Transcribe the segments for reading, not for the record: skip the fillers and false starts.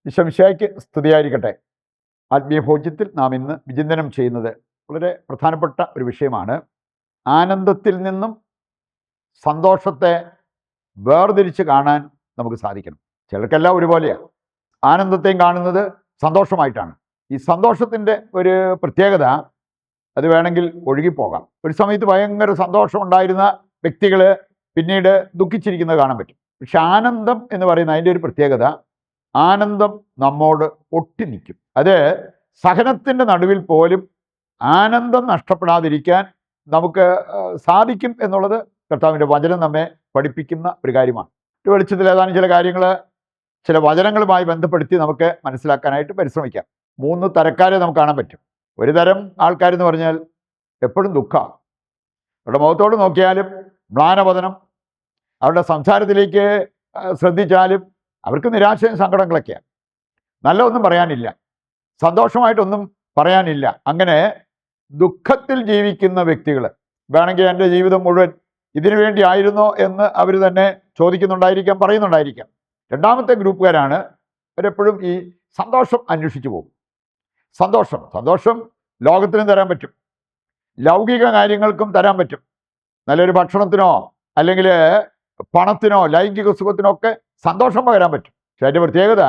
ഈശോമിശിഹായ്ക്ക് സ്തുതിയായിരിക്കട്ടെ. ആത്മീയ ഭോജ്യത്തിൽ നാം ഇന്ന് വിചിന്തനം ചെയ്യുന്നത് വളരെ പ്രധാനപ്പെട്ട ഒരു വിഷയമാണ്. ആനന്ദത്തിൽ നിന്നും സന്തോഷത്തെ വേർതിരിച്ച് കാണാൻ നമുക്ക് സാധിക്കണം. ചിലർക്കെല്ലാം ഒരുപോലെയാണ്. ആനന്ദത്തെയും കാണുന്നത് സന്തോഷമായിട്ടാണ്. ഈ സന്തോഷത്തിൻ്റെ ഒരു പ്രത്യേകത, അത് വേണമെങ്കിൽ ഒഴുകിപ്പോകാം. ഒരു സമയത്ത് ഭയങ്കര സന്തോഷമുണ്ടായിരുന്ന വ്യക്തികൾ പിന്നീട് ദുഃഖിച്ചിരിക്കുന്നത് കാണാൻ പറ്റും. പക്ഷെ ആനന്ദം എന്ന് പറയുന്ന അതിൻ്റെ ഒരു പ്രത്യേകത, ആനന്ദം നമ്മോട് ഒട്ടി നിൽക്കും. അത് സഹനത്തിൻ്റെ നടുവിൽ പോലും ആനന്ദം നഷ്ടപ്പെടാതിരിക്കാൻ നമുക്ക് സാധിക്കും എന്നുള്ളത് കർത്താവിൻ്റെ വചനം നമ്മെ പഠിപ്പിക്കുന്ന ഒരു കാര്യമാണ്. ഒരു വെളിച്ചത്തിൽ ഏതാനും ചില കാര്യങ്ങൾ ചില വചനങ്ങളുമായി ബന്ധപ്പെടുത്തി നമുക്ക് മനസ്സിലാക്കാനായിട്ട് പരിശ്രമിക്കാം. 3 തരക്കാരെ നമുക്ക് കാണാൻ പറ്റും. ഒരു തരം ആൾക്കാരെന്ന് പറഞ്ഞാൽ എപ്പോഴും ദുഃഖമാണ്. അവരുടെ മുഖത്തോട് നോക്കിയാലും മ്ലാനവദനം, അവരുടെ സംസാരത്തിലേക്ക് ശ്രദ്ധിച്ചാലും അവർക്ക് നിരാശയും സങ്കടങ്ങളൊക്കെയാണ്. നല്ല ഒന്നും പറയാനില്ല, സന്തോഷമായിട്ടൊന്നും പറയാനില്ല. അങ്ങനെ ദുഃഖത്തിൽ ജീവിക്കുന്ന വ്യക്തികൾ വേണമെങ്കിൽ എൻ്റെ ജീവിതം മുഴുവൻ ഇതിനു വേണ്ടി ആയിരുന്നോ എന്ന് അവർ തന്നെ ചോദിക്കുന്നുണ്ടായിരിക്കാം, പറയുന്നുണ്ടായിരിക്കാം. രണ്ടാമത്തെ ഗ്രൂപ്പുകാരാണ് അവരെപ്പോഴും ഈ സന്തോഷം അന്വേഷിച്ചു പോകും. സന്തോഷം ലോകത്തിനും തരാൻ പറ്റും, ലൗകിക കാര്യങ്ങൾക്കും തരാൻ പറ്റും. നല്ലൊരു ഭക്ഷണത്തിനോ അല്ലെങ്കിൽ പണത്തിനോ ലൈംഗിക സുഖത്തിനോ ഒക്കെ സന്തോഷം പകരാൻ പറ്റും. പക്ഷെ അതിൻ്റെ പ്രത്യേകത,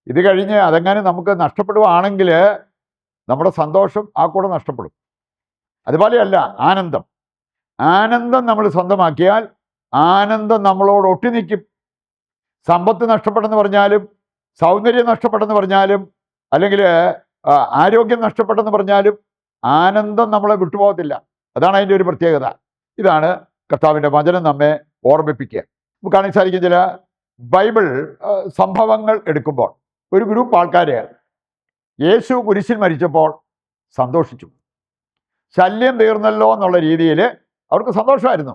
ഇത് കഴിഞ്ഞ് അതെങ്ങാനും നമുക്ക് നഷ്ടപ്പെടുകയാണെങ്കിൽ നമ്മുടെ സന്തോഷം ആ കൂടെ നഷ്ടപ്പെടും. അതുപോലെയല്ല ആനന്ദം നമ്മൾ സ്വന്തമാക്കിയാൽ ആനന്ദം നമ്മളോട് ഒട്ടി നിൽക്കും. സമ്പത്ത് നഷ്ടപ്പെട്ടെന്ന് പറഞ്ഞാലും, സൗന്ദര്യം നഷ്ടപ്പെട്ടെന്ന് പറഞ്ഞാലും, അല്ലെങ്കിൽ ആരോഗ്യം നഷ്ടപ്പെട്ടെന്ന് പറഞ്ഞാലും ആനന്ദം നമ്മളെ വിട്ടുപോകത്തില്ല. അതാണ് അതിൻ്റെ ഒരു പ്രത്യേകത. ഇതാണ് കർത്താവിൻ്റെ വചനം നമ്മെ ഓർമ്മിപ്പിക്കുക. നമുക്ക് കാണാൻ സാധിക്കും, ചില ബൈബിൾ സംഭവങ്ങൾ എടുക്കുമ്പോൾ ഒരു ഗ്രൂപ്പ് ആൾക്കാർ യേശു കുരിശിൽ മരിച്ചപ്പോൾ സന്തോഷിച്ചു. ശല്യം തീർന്നല്ലോ എന്നുള്ള രീതിയിൽ അവർക്ക് സന്തോഷമായിരുന്നു.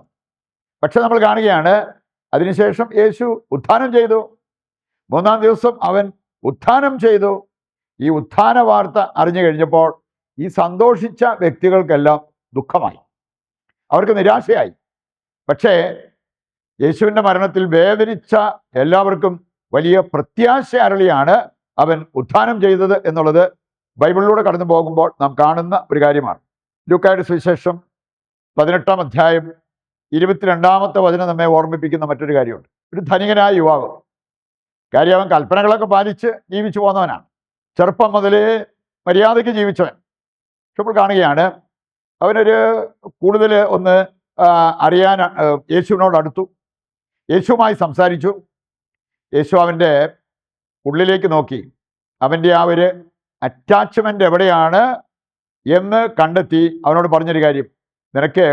പക്ഷെ നമ്മൾ കാണുകയാണ്, അതിനുശേഷം യേശു ഉത്ഥാനം ചെയ്തു. 3-ാം ദിവസം അവൻ ഉത്ഥാനം ചെയ്തു. ഈ ഉത്ഥാന വാർത്ത അറിഞ്ഞു കഴിഞ്ഞപ്പോൾ ഈ സന്തോഷിച്ച വ്യക്തികൾക്കെല്ലാം ദുഃഖമായി, അവർക്ക് നിരാശയായി. പക്ഷേ യേശുവിൻ്റെ മരണത്തിൽ വേദനിച്ച എല്ലാവർക്കും വലിയ പ്രത്യാശ അരളിയാണ് അവൻ ഉത്ഥാനം ചെയ്തത് എന്നുള്ളത് ബൈബിളിലൂടെ കടന്നു പോകുമ്പോൾ നാം കാണുന്ന ഒരു കാര്യമാണ്. ലൂക്കായുടെ സുവിശേഷം 18-ാം അധ്യായം 22-ാമത്തെ വചനം നമ്മെ ഓർമ്മിപ്പിക്കുന്ന മറ്റൊരു കാര്യമുണ്ട്. ഒരു ധനികനായ യുവാവ്, കാര്യം അവൻ കൽപ്പനകളൊക്കെ പാലിച്ച് ജീവിച്ചു പോന്നവനാണ്. ചെറുപ്പം മുതലേ മര്യാദയ്ക്ക് ജീവിച്ചവൻ. പക്ഷെ ഇപ്പോൾ കാണുകയാണ്, അവനൊരു കൂടുതൽ ഒന്ന് അറിയാൻ യേശുവിനോട് അടുത്തു, യേശുവുമായി സംസാരിച്ചു. യേശു അവൻ്റെ ഉള്ളിലേക്ക് നോക്കി അവൻ്റെ ആ ഒരു അറ്റാച്ച്മെൻ്റ് എവിടെയാണ് എന്ന് കണ്ടെത്തി അവനോട് പറഞ്ഞൊരു കാര്യം, നിനക്ക്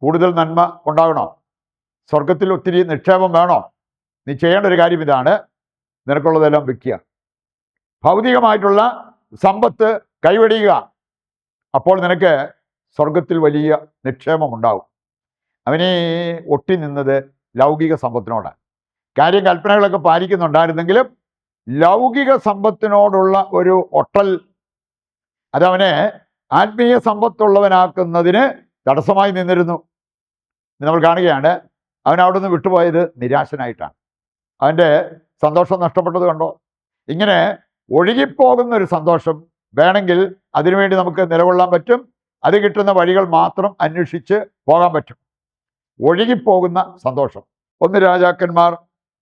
കൂടുതൽ നന്മ ഉണ്ടാകണോ, സ്വർഗത്തിൽ ഒത്തിരി നിക്ഷേപം വേണോ, നീ ചെയ്യേണ്ട ഒരു കാര്യം ഇതാണ്, നിനക്കുള്ളതെല്ലാം വിൽക്കുക, ഭൗതികമായിട്ടുള്ള സമ്പത്ത് കൈവെടിയുക, അപ്പോൾ നിനക്ക് സ്വർഗത്തിൽ വലിയ നിക്ഷേപമുണ്ടാകും. അവനെ ഒട്ടി നിന്നത് ലൗകിക സമ്പത്തിനോടാണ്. കാര്യം കൽപ്പനകളൊക്കെ പാലിക്കുന്നുണ്ടായിരുന്നെങ്കിലും ലൗകിക സമ്പത്തിനോടുള്ള ഒരു ഒട്ടൽ അതവനെ ആത്മീയ സമ്പത്തുള്ളവനാക്കുന്നതിന് തടസ്സമായി നിന്നിരുന്നു. നമ്മൾ കാണുകയാണ്, അവൻ അവിടെ നിന്ന് വിട്ടുപോയത് നിരാശനായിട്ടാണ്. അവൻ്റെ സന്തോഷം നഷ്ടപ്പെട്ടത് കണ്ടോ. ഇങ്ങനെ ഒഴുകിപ്പോകുന്ന ഒരു സന്തോഷം വേണമെങ്കിൽ അതിനുവേണ്ടി നമുക്ക് നിലകൊള്ളാൻ പറ്റും. അത് കിട്ടുന്ന വഴികൾ മാത്രം അന്വേഷിച്ച് പോകാൻ പറ്റും. ഒഴുകിപ്പോകുന്ന സന്തോഷം. 1 രാജാക്കന്മാർ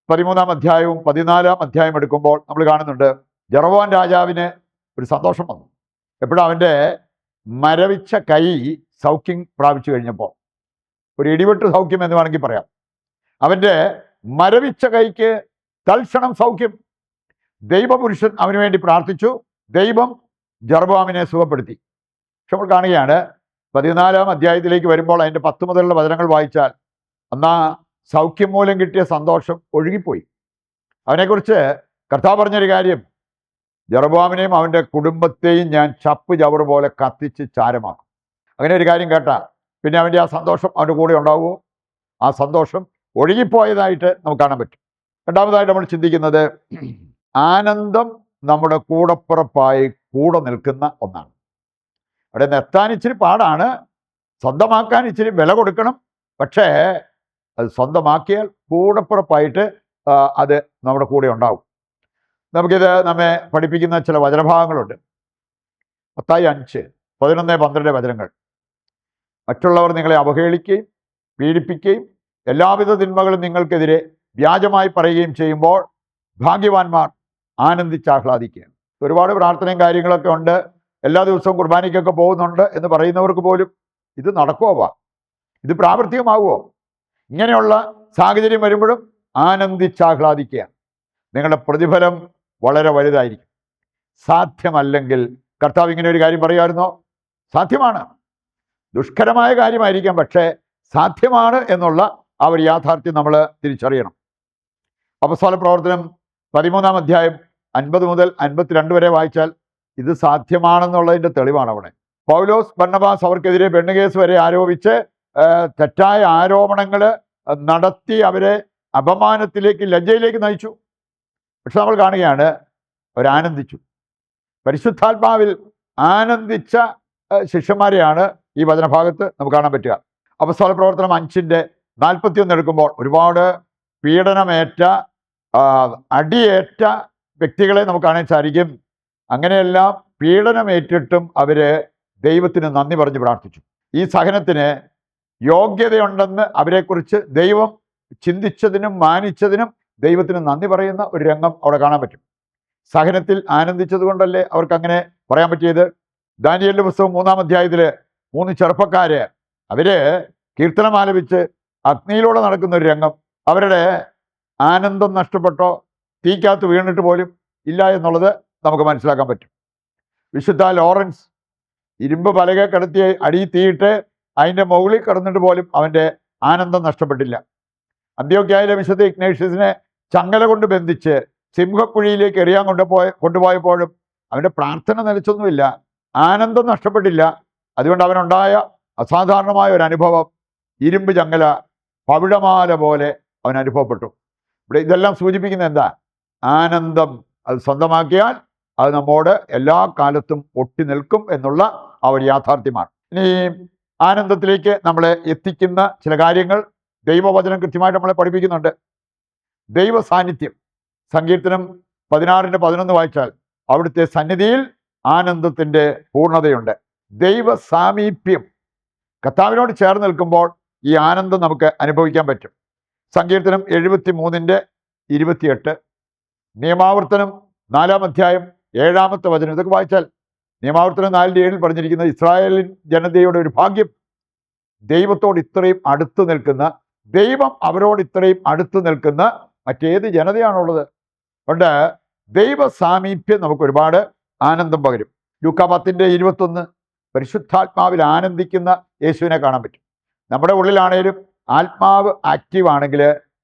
13-ാം അധ്യായവും 14-ാം അധ്യായം എടുക്കുമ്പോൾ നമ്മൾ കാണുന്നുണ്ട്, ജെറോബോവാം രാജാവിന് ഒരു സന്തോഷം വന്നു. എപ്പോഴും അവൻ്റെ മരവിച്ച കൈ സൗഖ്യം പ്രാപിച്ചു കഴിഞ്ഞപ്പോൾ, ഒരു ഇടിവെട്ട് സൗഖ്യം എന്ന് വേണമെങ്കിൽ പറയാം. അവൻ്റെ മരവിച്ച കൈക്ക് തൽക്ഷണം സൗഖ്യം. ദൈവപുരുഷൻ അവന് വേണ്ടി പ്രാർത്ഥിച്ചു, ദൈവം ജെറോബോവാമിനെ സുഖപ്പെടുത്തി. പക്ഷെ നമ്മൾ കാണുകയാണ്, 14-ാം അധ്യായത്തിലേക്ക് വരുമ്പോൾ അതിൻ്റെ 10 മുതലുള്ള വചനങ്ങൾ വായിച്ചാൽ, അന്നാ സൗഖ്യം മൂലം കിട്ടിയ സന്തോഷം ഒഴുകിപ്പോയി. അവനെക്കുറിച്ച് കർത്താവ് പറഞ്ഞൊരു കാര്യം, ജെറോബോവാമിനെയും അവൻ്റെ കുടുംബത്തെയും ഞാൻ ചപ്പ് ചവറ് പോലെ കത്തിച്ച് ചാരമാക്കും. അങ്ങനെ ഒരു കാര്യം കേട്ടാൽ പിന്നെ അവൻ്റെ ആ സന്തോഷം അവൻ്റെ കൂടെ ഉണ്ടാവുമോ? ആ സന്തോഷം ഒഴുകിപ്പോയതായിട്ട് നമുക്ക് കാണാൻ പറ്റും. രണ്ടാമതായിട്ട് നമ്മൾ ചിന്തിക്കുന്നത്, ആനന്ദം നമ്മുടെ കൂടപ്പുറപ്പായി കൂടെ നിൽക്കുന്ന ഒന്നാണ്. അവിടെ നിർത്താൻ ഇച്ചിരി പാടാണ്, സ്വന്തമാക്കാൻ ഇച്ചിരി വില കൊടുക്കണം. പക്ഷേ അത് സ്വന്തമാക്കിയാൽ കൂടപ്പുറപ്പായിട്ട് അത് നമ്മുടെ കൂടെ ഉണ്ടാവും. നമുക്കിത് നമ്മെ പഠിപ്പിക്കുന്ന ചില വചനഭാഗങ്ങളുണ്ട്. മത്തായി 5, 11, 12 വചനങ്ങൾ. മറ്റുള്ളവർ നിങ്ങളെ അവഹേളിക്കുകയും പീഡിപ്പിക്കുകയും എല്ലാവിധ തിന്മകളും നിങ്ങൾക്കെതിരെ വ്യാജമായി പറയുകയും ചെയ്യുമ്പോൾ ഭാഗ്യവാന്മാർ ആനന്ദിച്ചാഹ്ലാദിക്കുകയാണ്. ഒരുപാട് പ്രാർത്ഥനയും കാര്യങ്ങളൊക്കെ ഉണ്ട്, എല്ലാ ദിവസവും കുർബാനയ്ക്കൊക്കെ പോകുന്നുണ്ട് എന്ന് പറയുന്നവർക്ക് പോലും ഇത് നടക്കുമോ, ഇത് പ്രാവർത്തികമാകുമോ? ഇങ്ങനെയുള്ള സാഹചര്യം വരുമ്പോഴും ആനന്ദിച്ചാഹ്ലാദിക്കുക. നിങ്ങളുടെ പ്രതിഫലം വളരെ വലുതായിരിക്കും. സാധ്യമല്ലെങ്കിൽ കർത്താവ് ഇങ്ങനെ ഒരു കാര്യം പറയുമായിരുന്നോ? സാധ്യമാണ്. ദുഷ്കരമായ കാര്യമായിരിക്കാം, പക്ഷേ സാധ്യമാണ് എന്നുള്ള ആ ഒരു യാഥാർത്ഥ്യം നമ്മൾ തിരിച്ചറിയണം. അപ്പോസ്തല പ്രവർത്തനം 13-ാം അധ്യായം 50 മുതൽ 52 വരെ വായിച്ചാൽ ഇത് സാധ്യമാണെന്നുള്ളതിൻ്റെ തെളിവാണ് അവിടെ. പൗലോസ്, ബർന്നബാസ് അവർക്കെതിരെ പെണ്ണുകേസ് വരെ ആരോപിച്ച് തെറ്റായ ആരോപണങ്ങൾ നടത്തി അവരെ അപമാനത്തിലേക്ക്, ലജ്ജയിലേക്ക് നയിച്ചു. പക്ഷെ നമ്മൾ കാണുകയാണ് അവരാനന്ദിച്ചു. പരിശുദ്ധാത്മാവിൽ ആനന്ദിച്ച ശിഷ്യന്മാരെയാണ് ഈ വചനഭാഗത്ത് നമുക്ക് കാണാൻ പറ്റുക. അപ്പോസ്തല പ്രവർത്തനം 5:41 എടുക്കുമ്പോൾ ഒരുപാട് പീഡനമേറ്റ, അടിയേറ്റ വ്യക്തികളെ നമുക്ക് കാണാൻ സാധിക്കും. അങ്ങനെയെല്ലാം പീഡനമേറ്റിട്ടും അവർ ദൈവത്തിന് നന്ദി പറഞ്ഞ് പ്രാർത്ഥിച്ചു. ഈ സഹനത്തിന് യോഗ്യതയുണ്ടെന്ന് അവരെക്കുറിച്ച് ദൈവം ചിന്തിച്ചതിനും മാനിച്ചതിനും ദൈവത്തിന് നന്ദി പറയുന്ന ഒരു രംഗം അവിടെ കാണാൻ പറ്റും. സഹനത്തിൽ ആനന്ദിച്ചത് കൊണ്ടല്ലേ അവർക്ക് അങ്ങനെ പറയാൻ പറ്റിയത്. ദാനിയേലിന്റെ പുസ്തകം 3-ാം അധ്യായത്തിൽ 3 ചെറുപ്പക്കാര് അവര് കീർത്തനം ആലപിച്ച് അഗ്നിയിലൂടെ നടക്കുന്ന ഒരു രംഗം. അവരുടെ ആനന്ദം നഷ്ടപ്പെട്ടോ തീക്കകത്ത് വീണിട്ട് പോലും ഇല്ല എന്നുള്ളത് നമുക്ക് മനസ്സിലാക്കാൻ പറ്റും. വിശുദ്ധ ലോറൻസ് ഇരുമ്പ് പലക കിടത്തി അടിയിൽ തീയിട്ട് അതിൻ്റെ മുകളിൽ കിടന്നിട്ട് പോലും അവൻ്റെ ആനന്ദം നഷ്ടപ്പെട്ടില്ല. അന്ത്യോക്യായിലെ വിശുദ്ധ ഇഗ്നേഷ്യസിനെ ചങ്ങല കൊണ്ട് ബന്ധിച്ച് സിംഹക്കുഴിയിലേക്ക് എറിയാൻ കൊണ്ടുപോയപ്പോഴും അവൻ്റെ പ്രാർത്ഥന നിലച്ചൊന്നുമില്ല, ആനന്ദം നഷ്ടപ്പെട്ടില്ല. അതുകൊണ്ട് അവനുണ്ടായ അസാധാരണമായ ഒരു അനുഭവം, ഇരുമ്പ് ചങ്ങല പവിഴമാല പോലെ അവൻ അനുഭവപ്പെട്ടു. ഇവിടെ ഇതെല്ലാം സൂചിപ്പിക്കുന്നത് എന്താ? ആനന്ദം അത് സ്വന്തമാക്കിയാൽ അത് നമ്മോട് എല്ലാ കാലത്തും ഒട്ടി നിൽക്കും എന്നുള്ള ആ ഒരു യാഥാർത്ഥ്യമാണ്. ഇനി ആനന്ദത്തിലേക്ക് നമ്മളെ എത്തിക്കുന്ന ചില കാര്യങ്ങൾ ദൈവവചനം കൃത്യമായിട്ട് നമ്മളെ പഠിപ്പിക്കുന്നുണ്ട്. ദൈവ സാന്നിധ്യം. സങ്കീർത്തനം 16:11 വായിച്ചാൽ അവിടുത്തെ സന്നിധിയിൽ ആനന്ദത്തിൻ്റെ പൂർണ്ണതയുണ്ട്. ദൈവ സാമീപ്യം, കർത്താവിനോട് ചേർന്ന് നിൽക്കുമ്പോൾ ഈ ആനന്ദം നമുക്ക് അനുഭവിക്കാൻ പറ്റും. സങ്കീർത്തനം 73:28, നിയമാവർത്തനം 4-ാം അധ്യായം 7-ാമത്തെ വചനം. ഇതൊക്കെ വായിച്ചാൽ നിയമാവർത്തനം 4:7 പറഞ്ഞിരിക്കുന്നത് ഇസ്രായേലിൻ ജനതയുടെ ഒരു ഭാഗ്യം, ദൈവത്തോട് ഇത്രയും അടുത്ത് നിൽക്കുന്ന, ദൈവം അവരോട് ഇത്രയും അടുത്ത് നിൽക്കുന്ന മറ്റേത് ജനതയാണുള്ളത്. അതുകൊണ്ട് ദൈവ സാമീപ്യം നമുക്ക് ഒരുപാട് ആനന്ദം പകരും. ലൂക്കാ 10:21 പരിശുദ്ധാത്മാവിൽ ആനന്ദിക്കുന്ന യേശുവിനെ കാണാൻ പറ്റും. നമ്മുടെ ഉള്ളിലാണേലും ആത്മാവ് ആക്റ്റീവ് ആണെങ്കിൽ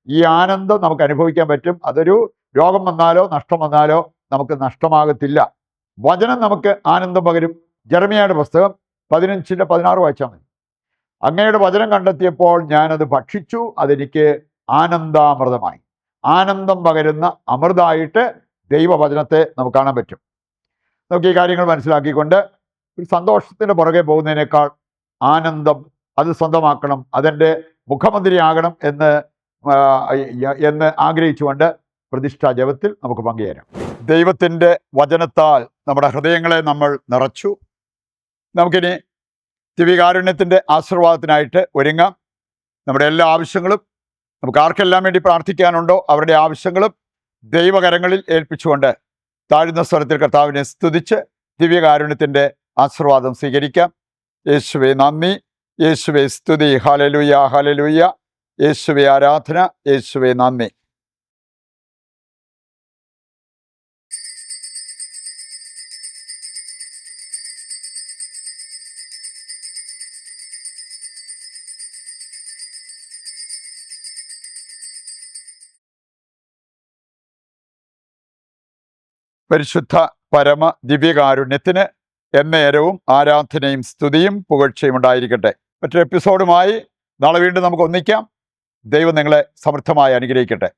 ഈ ആനന്ദം നമുക്ക് അനുഭവിക്കാൻ പറ്റും. അതൊരു രോഗം വന്നാലോ നഷ്ടം വന്നാലോ നമുക്ക് നഷ്ടമാകത്തില്ല. വചനം നമുക്ക് ആനന്ദം പകരും. ജെറമ്യായുടെ പുസ്തകം 15:16 വായിച്ചാൽ മതി. അങ്ങയുടെ വചനം കണ്ടെത്തിയപ്പോൾ ഞാനത് ഭക്ഷിച്ചു, അതെനിക്ക് ആനന്ദാമൃതമായി. ആനന്ദം പകരുന്ന അമൃതമായിട്ട് ദൈവവചനത്തെ നമുക്ക് കാണാൻ പറ്റും. നമുക്ക് ഈ കാര്യങ്ങൾ മനസ്സിലാക്കിക്കൊണ്ട് ഒരു സന്തോഷത്തിൻ്റെ പുറകെ പോകുന്നതിനേക്കാൾ ആനന്ദം അത് സ്വന്തമാക്കണം, അതെൻ്റെ മുഖമന്ത്രിയാകണം എന്ന് ആഗ്രഹിച്ചുകൊണ്ട് പ്രതിഷ്ഠാ ജപത്തിൽ നമുക്ക് പങ്കുചേരാം. ദൈവത്തിൻ്റെ വചനത്താൽ നമ്മുടെ ഹൃദയങ്ങളെ നമ്മൾ നിറച്ചു. നമുക്കിനി ദിവ്യകാരുണ്യത്തിൻ്റെ ആശീർവാദത്തിനായിട്ട് ഒരുങ്ങാം. നമ്മുടെ എല്ലാ ആവശ്യങ്ങളും, നമുക്ക് ആർക്കെല്ലാം വേണ്ടി പ്രാർത്ഥിക്കാനുണ്ടോ അവരുടെ ആവശ്യങ്ങളും ദൈവകരങ്ങളിൽ ഏൽപ്പിച്ചുകൊണ്ട് താഴ്ന്ന സ്വരത്തിൽ കർത്താവിനെ സ്തുതിച്ച് ദിവ്യകാരുണ്യത്തിൻ്റെ ആശീർവാദം സ്വീകരിക്കാം. യേശുവേ നന്ദി, യേശുവേ സ്തുതി, ഹല്ലേലൂയ ഹല്ലേലൂയ, യേശുവേ ആരാധന, യേശുവേ നന്ദി. പരിശുദ്ധ പരമ ദിവ്യകാരുണ്യത്തിന് എന്നേരവും ആരാധനയും സ്തുതിയും പുകഴ്ചയും ഉണ്ടായിരിക്കട്ടെ. മറ്റൊരു എപ്പിസോഡുമായി നാളെ വീണ്ടും നമുക്ക് ഒന്നിക്കാം. ദൈവം നിങ്ങളെ സമൃദ്ധമായി അനുഗ്രഹിക്കട്ടെ.